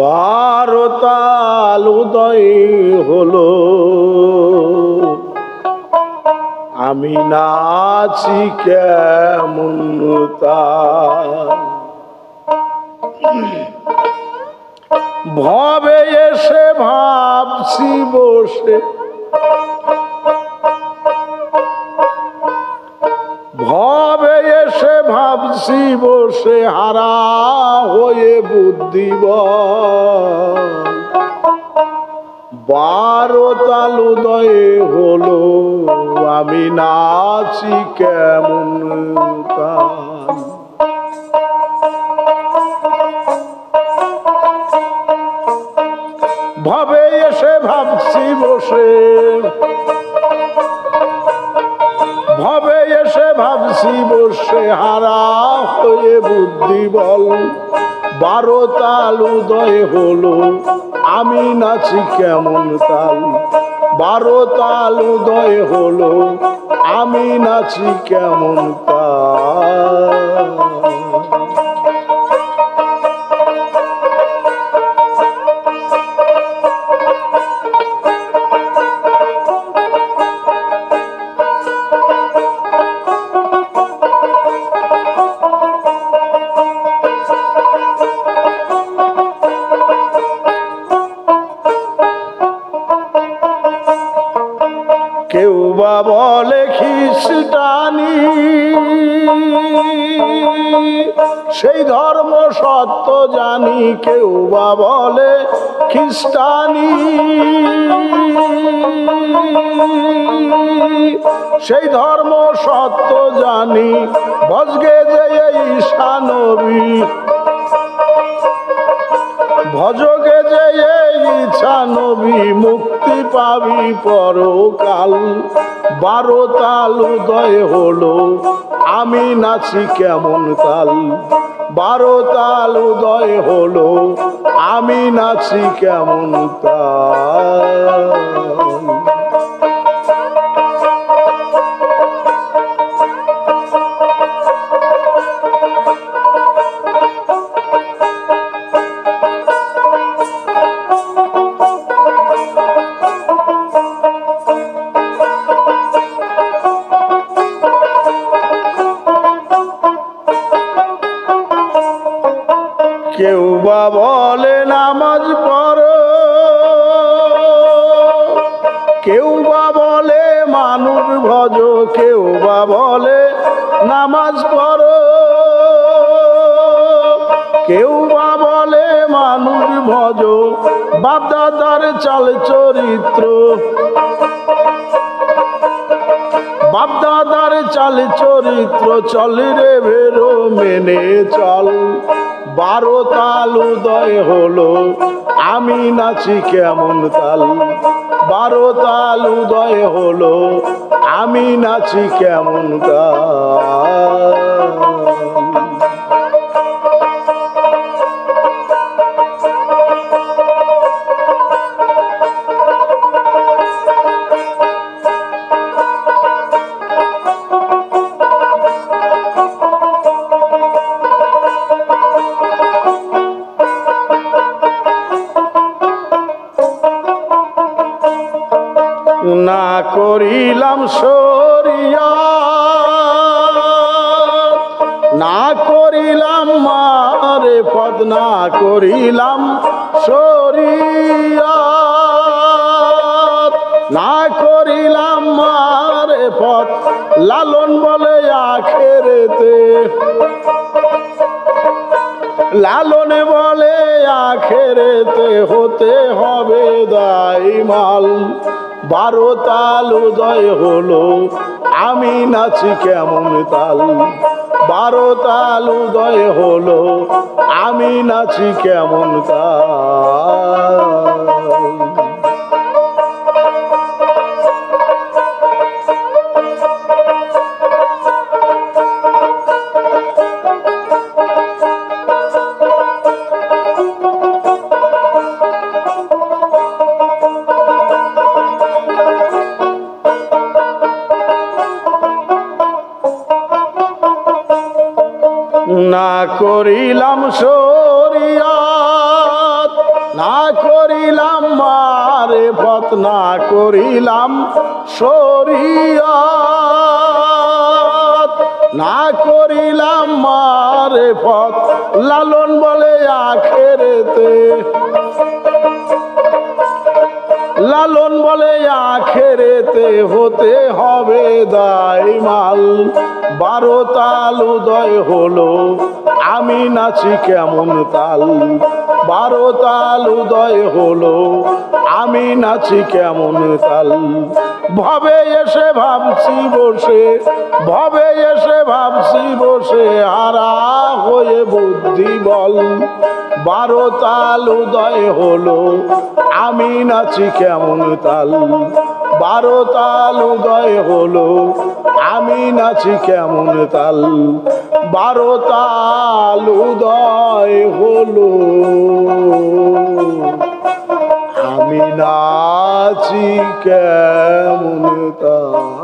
বারো তাল উদয় হলো, আমি নাচি কেমন তাল। ভবে এসে ভাবছি বসে, ভবে এসে ভাবছি বসে, হারা হয়ে বুদ্ধিবল। বারো তাল উদয় হলো, আমি নাচি কেমন তাল। ভবে এসে ভাবছি বসে, ভবে এসে ভাবছি বসে, হারা হয়ে বুদ্ধিবল। বারো তাল উদয় হলো, আমি নাচি কেমন তাল। বারো তাল উদয় হলো, আমি নাচি কেমন তাল। কেউ বা বলে খ্রিস্টানি, সেই ধর্ম সত্য জানি। কেউ বা বলে খ্রিস্টানি, সেই ধর্ম সত্য জানি। ভজগে যে ঈশা নবী, ভজগে যে ইচ্ছা নবী, মুক্তি পাবি পরকাল। বারো তাল উদয় হলো, আমি নাচি কেমন তাল। বারো তাল উদয় হলো, আমি নাচি কেমন তাল। কেউ বা বলে নামাজ পড়ো, কেউ বা বলে মানুষ ভজ। কেউ বা বলে নামাজ পড়ো, কেউ বা বলে মানুষ ভজ। বাপদাদার চাল চরিত্র, বাপদাদার চাল চরিত্র, চল রে ভেরো মেনে চল। বারো তাল উদয় হলো, আমি নাচি কেমন তাল। বারো তাল উদয় হলো, আমি নাচি কেমন তাল। না করিলাম শরিয়ত, না করিলাম মারেফত, না করিলাম শরিয়ত, না করিলাম মারেফত। লালন বলে আখেরেতে, লালনে বলে আখেরেতে হতে হবে দাইমাল। বারো তাল উদয় হলো, আমি নাচি কেমন তাল। বারো তাল উদয় হলো, আমি নাচি কেমন তাল। না করিলাম শরিয়ত, করিলাম মারেফত না করিলাম শরীয়ত না করিলাম মারেফত লালন বলে আখেরেতে লালন বলে আখেরেতে হতে হবে দাইমাল 12 তাল উদয় হলো আমি নাচি কেমন তাল 12 তাল উদয় হলো আমি নাচি কেমন তাল ভবে এসে ভাবছি বসে ভবে এসে ভাবছি বসে হারা হয়ে বুদ্ধি বল 12 তাল উদয় হলো আমি নাচি কেমন তাল 12 তাল উদয় হলো আমি নাচি কেমন তাল 12 তাল উদয় হলো আমি নাচি কেমন তাল।